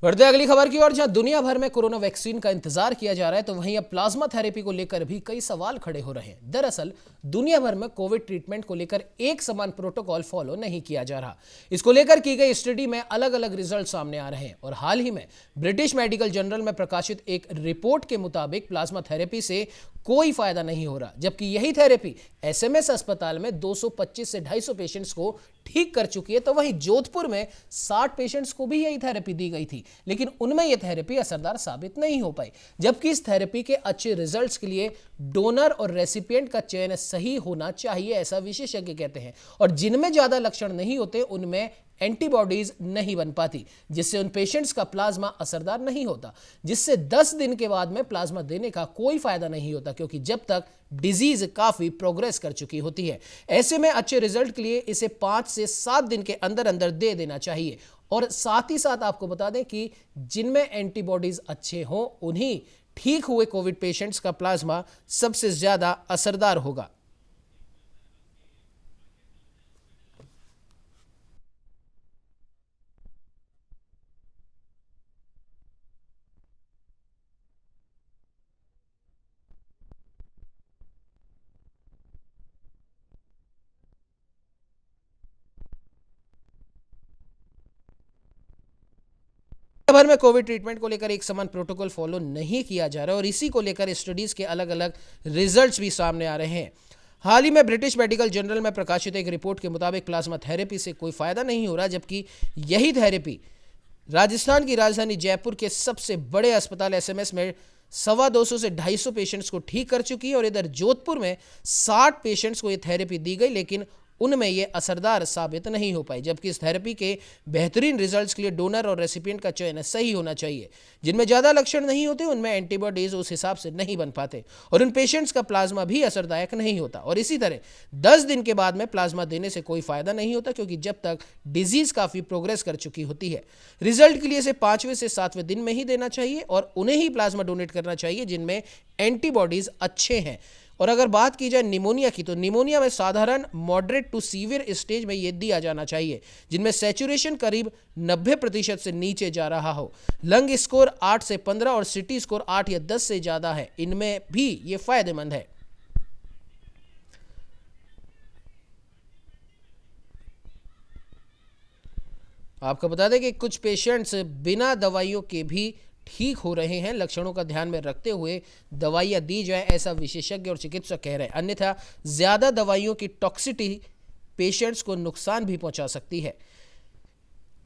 बढ़ते अगली खबर की ओर, जहां दुनिया भर में कोरोना वैक्सीन का इंतजार किया जा रहा है, तो वहीं अब प्लाज्मा थेरेपी को लेकर भी कई सवाल खड़े हो रहे हैं। दरअसल दुनिया भर में कोविड ट्रीटमेंट को लेकर एक समान प्रोटोकॉल फॉलो नहीं किया जा रहा। इसको लेकर की गई स्टडी में अलग अलग रिजल्ट सामने आ रहे हैं और हाल ही में ब्रिटिश मेडिकल जर्नल में प्रकाशित एक रिपोर्ट के मुताबिक प्लाज्मा थेरेपी से कोई फायदा नहीं हो रहा, जबकि यही थेरेपी एसएमएस अस्पताल में 225 से 250 पेशेंट्स को ठीक कर चुकी है। तो वहीं जोधपुर में 60 पेशेंट्स को भी यही थेरेपी दी गई थी, लेकिन उनमें यह थेरेपी असरदार साबित नहीं हो पाई। जबकि इस थेरेपी के अच्छे रिजल्ट्स के लिए डोनर और रेसिपिएंट का चयन सही होना चाहिए, ऐसा विशेषज्ञ कहते हैं। और जिनमें ज्यादा लक्षण नहीं होते उनमें एंटीबॉडीज नहीं बन पाती, जिससे उन पेशेंट्स का प्लाज्मा असरदार नहीं होता, जिससे 10 दिन के बाद में प्लाज्मा देने का कोई फायदा नहीं होता, क्योंकि जब तक डिजीज काफी प्रोग्रेस कर चुकी होती है। ऐसे में अच्छे रिजल्ट के लिए इसे 5 से 7 दिन के अंदर अंदर दे देना चाहिए। और साथ ही साथ आपको बता दें कि जिनमें एंटीबॉडीज अच्छे हों उन्हीं ठीक हुए कोविड पेशेंट्स का प्लाज्मा सबसे ज्यादा असरदार होगा। भर में कोविड ट्रीटमेंट को लेकर एक समान प्रोटोकॉल फॉलो नहीं किया जा रहा है और इसी को लेकर स्टडीज के अलग अलग रिजल्ट्स भी सामने आ रहे हैं। हाल ही में ब्रिटिश मेडिकल जर्नल में प्रकाशित एक रिपोर्ट के मुताबिक प्लाज्मा थेरेपी से कोई फायदा नहीं हो रहा, जबकि यही थेरेपी राजस्थान की राजधानी जयपुर के सबसे बड़े अस्पताल एसएमएस में 250 से 250 पेशेंट्स को ठीक कर चुकी है। और इधर जोधपुर में 60 पेशेंट्स को यह थेरेपी दी गई, लेकिन उनमें यह असरदार साबित नहीं हो पाई। जबकि इस थेरेपी के बेहतरीन रिजल्ट्स के लिए डोनर और रेसिपिएंट का चयन सही होना चाहिए। जिनमें ज़्यादा लक्षण नहीं होते उनमें एंटीबॉडीज उस हिसाब से नहीं बन पाते और उन पेशेंट्स का प्लाज्मा भी असरदायक नहीं होता। और इसी तरह 10 दिन के बाद में प्लाज्मा देने से कोई फायदा नहीं होता, क्योंकि जब तक डिजीज काफ़ी प्रोग्रेस कर चुकी होती है। रिजल्ट के लिए इसे 5वें से 7वें दिन में ही देना चाहिए और उन्हें ही प्लाज्मा डोनेट करना चाहिए जिनमें एंटीबॉडीज अच्छे हैं। और अगर बात की जाए निमोनिया की, तो निमोनिया में साधारण मॉडरेट टू सीवियर स्टेज में ये दिया जाना चाहिए, जिनमें सैचुरेशन करीब 90% से नीचे जा रहा हो। लंग स्कोर 8 से 15 और सिटी स्कोर 8 या 10 से ज़्यादा है, इनमें भी ये फायदेमंद है। आपको बता दें कि कुछ पेशेंट्स बिना दवाइयों के भी ठीक हो रहे हैं। लक्षणों का ध्यान में रखते हुए दवाइयां दी जाए, ऐसा विशेषज्ञ और चिकित्सक कह रहे हैं। अन्यथा ज्यादा दवाइयों की टॉक्सिसिटी पेशेंट्स को नुकसान भी पहुंचा सकती है।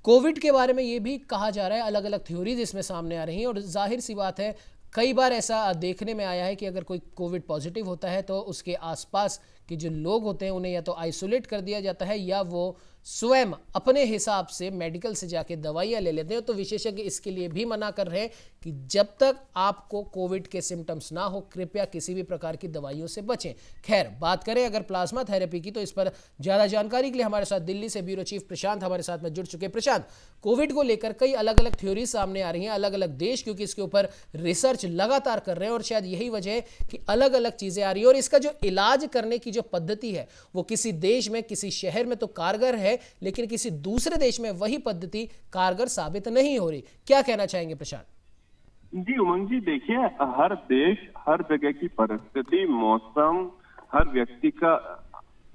कोविड के बारे में ये भी कहा जा रहा है, अलग अलग थ्योरीज इसमें सामने आ रही हैं और जाहिर सी बात है कई बार ऐसा देखने में आया है कि अगर कोई कोविड पॉजिटिव होता है तो उसके आसपास के जो लोग होते हैं उन्हें या तो आइसोलेट कर दिया जाता है या वो स्वयं अपने हिसाब से मेडिकल से जाके दवाइयाँ ले लेते हैं। तो विशेषज्ञ इसके लिए भी मना कर रहे हैं कि जब तक आपको कोविड के सिम्टम्स ना हो कृपया किसी भी प्रकार की दवाइयों से बचें। खैर, बात करें अगर प्लाज्मा थेरेपी की, तो इस पर ज़्यादा जानकारी के लिए हमारे साथ दिल्ली से ब्यूरो चीफ प्रशांत हमारे साथ में जुड़ चुके हैं। प्रशांत, कोविड को लेकर कई अलग अलग थ्योरी सामने आ रही हैं, अलग अलग देश क्योंकि इसके ऊपर रिसर्च लगातार कर रहे हैं और शायद यही वजह है कि अलग अलग चीज़ें आ रही है। और इसका जो इलाज करने की जो पद्धति है वो किसी देश में किसी शहर में तो कारगर है, लेकिन किसी दूसरे देश में वही पद्धति कारगर साबित नहीं हो रही। क्या कहना चाहेंगे प्रशांत? जी उमंग जी, देखिए हर देश, हर जगह की परिस्थिति, मौसम, हर व्यक्ति का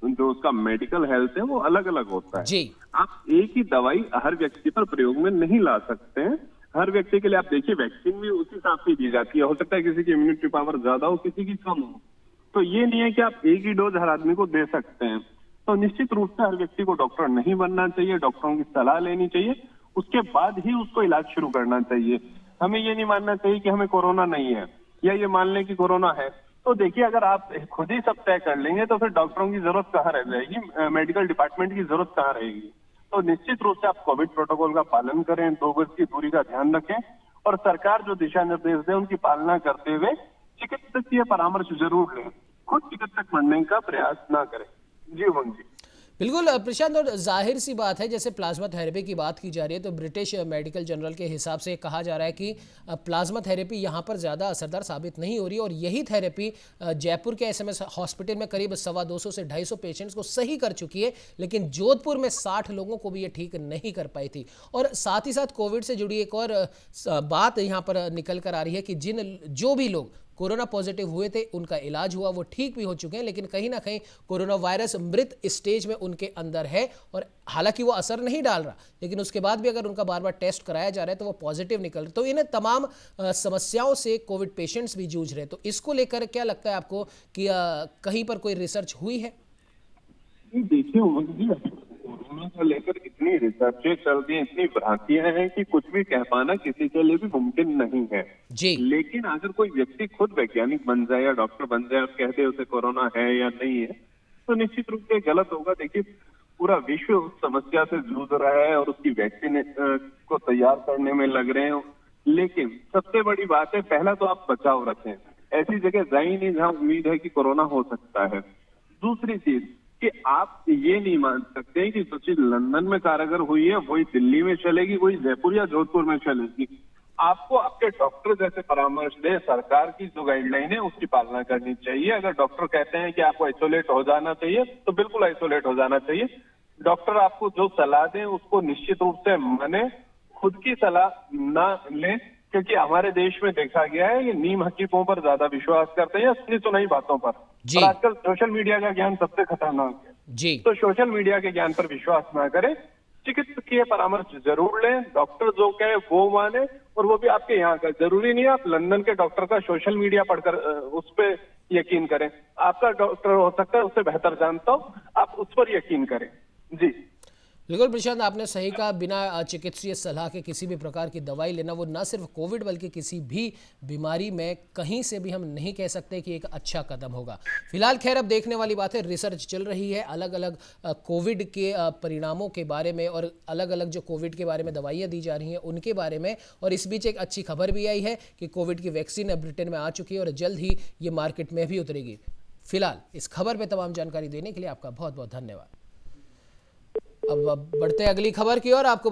जो उसका मेडिकल हेल्थ है वो अलग अलग होता है जी। आप एक ही दवाई हर व्यक्ति पर प्रयोग में नहीं ला सकते हैं। हर व्यक्ति के लिए आप देखिए वैक्सीन भी उसी हिसाब से दी जाती है। हो सकता है किसी की इम्यूनिटी पावर ज्यादा हो, किसी की कम हो, तो ये नहीं है कि आप एक ही डोज हर आदमी को दे सकते हैं। तो निश्चित रूप से हर व्यक्ति को डॉक्टर नहीं बनना चाहिए, डॉक्टरों की सलाह लेनी चाहिए, उसके बाद ही उसको इलाज शुरू करना चाहिए। हमें ये नहीं मानना चाहिए कि हमें कोरोना नहीं है या ये मान लें कि कोरोना है। तो देखिए अगर आप खुद ही सब तय कर लेंगे तो फिर डॉक्टरों की जरूरत कहाँ रह जाएगी, मेडिकल डिपार्टमेंट की जरूरत कहाँ रहेगी। तो निश्चित रूप से आप कोविड प्रोटोकॉल का पालन करें, 2 गज की दूरी का ध्यान रखें और सरकार जो दिशा निर्देश दे उनकी पालना करते हुए चिकित्सकीय परामर्श जरूर लें। खुद चिकित्सक बनने का प्रयास ना करें। जी उमंग जी। बिल्कुल प्रशांत, और जाहिर सी बात है जैसे प्लाज्मा थेरेपी की बात की जा रही है तो ब्रिटिश मेडिकल जर्नल के हिसाब से कहा जा रहा है कि प्लाज्मा थेरेपी यहाँ पर ज़्यादा असरदार साबित नहीं हो रही, और यही थेरेपी जयपुर के एसएमएस हॉस्पिटल में करीब 250 से 250 पेशेंट्स को सही कर चुकी है, लेकिन जोधपुर में 60 लोगों को भी ये ठीक नहीं कर पाई थी। और साथ ही साथ कोविड से जुड़ी एक और बात यहाँ पर निकल कर आ रही है कि जो भी लोग कोरोना पॉजिटिव हुए थे उनका इलाज हुआ, वो ठीक भी हो चुके हैं, लेकिन कहीं ना कहीं कोरोना वायरस मृत स्टेज में उनके अंदर है। और हालांकि वो असर नहीं डाल रहा, लेकिन उसके बाद भी अगर उनका बार बार टेस्ट कराया जा रहा है तो वो पॉजिटिव निकल रहे। तो इन तमाम समस्याओं से कोविड पेशेंट्स भी जूझ रहे हैं। तो इसको लेकर क्या लगता है आपको कि कहीं पर कोई रिसर्च हुई है? देखिए उमंग जी, कोरोना को लेकर इतनी रिसर्चें चल रही हैं, इतनी भ्रांतियां हैं कि कुछ भी कह पाना किसी के लिए भी मुमकिन नहीं है जी। लेकिन अगर कोई व्यक्ति खुद वैज्ञानिक बन जाए या डॉक्टर बन जाए और कह दे उसे कोरोना है या नहीं है, तो निश्चित रूप से गलत होगा। देखिए पूरा विश्व उस समस्या से जूझ रहा है और उसकी वैक्सीन को तैयार करने में लग रहे हैं, लेकिन सबसे बड़ी बात है, पहला तो आप बचाव रखें, ऐसी जगह जाए नहीं जहां उम्मीद है कि कोरोना हो सकता है। दूसरी चीज कि आप ये नहीं मान सकते हैं कि जो चीज लंदन में कारगर हुई है वही दिल्ली में चलेगी, वही जयपुर या जोधपुर में चलेगी। आपको आपके डॉक्टर जैसे परामर्श दे, सरकार की जो गाइडलाइन है उसकी पालना करनी चाहिए। अगर डॉक्टर कहते हैं कि आपको आइसोलेट हो जाना चाहिए तो बिल्कुल आइसोलेट हो जाना चाहिए। डॉक्टर आपको जो सलाह दें उसको निश्चित रूप से माने, खुद की सलाह ना लें, क्योंकि हमारे देश में देखा गया है ये नीम हकीकों पर ज्यादा विश्वास करते हैं या सुनी सुनाई बातों पर। जी। और आजकल सोशल मीडिया का ज्ञान सबसे खतरनाक है जी। तो सोशल मीडिया के ज्ञान पर विश्वास ना करें, चिकित्सकीय परामर्श जरूर लें, डॉक्टर जो कहे वो माने, और वो भी आपके यहाँ का। जरूरी नहीं है आप लंदन के डॉक्टर का सोशल मीडिया पढ़कर उस पर यकीन करें। आपका डॉक्टर हो सकता है उससे बेहतर जानता हो, आप उस पर यकीन करें। जी बिल्कुल प्रशांत, आपने सही कहा, बिना चिकित्सीय सलाह के किसी भी प्रकार की दवाई लेना वो न सिर्फ कोविड बल्कि किसी भी बीमारी में कहीं से भी हम नहीं कह सकते कि एक अच्छा कदम होगा। फिलहाल खैर अब देखने वाली बात है, रिसर्च चल रही है अलग अलग कोविड के परिणामों के बारे में, और अलग अलग जो कोविड के बारे में दवाइयाँ दी जा रही हैं उनके बारे में। और इस बीच एक अच्छी खबर भी आई है कि कोविड की वैक्सीन ब्रिटेन में आ चुकी है और जल्द ही ये मार्केट में भी उतरेगी। फिलहाल इस खबर पर तमाम जानकारी देने के लिए आपका बहुत बहुत धन्यवाद। अब बढ़ते हैं अगली खबर की ओर। आपको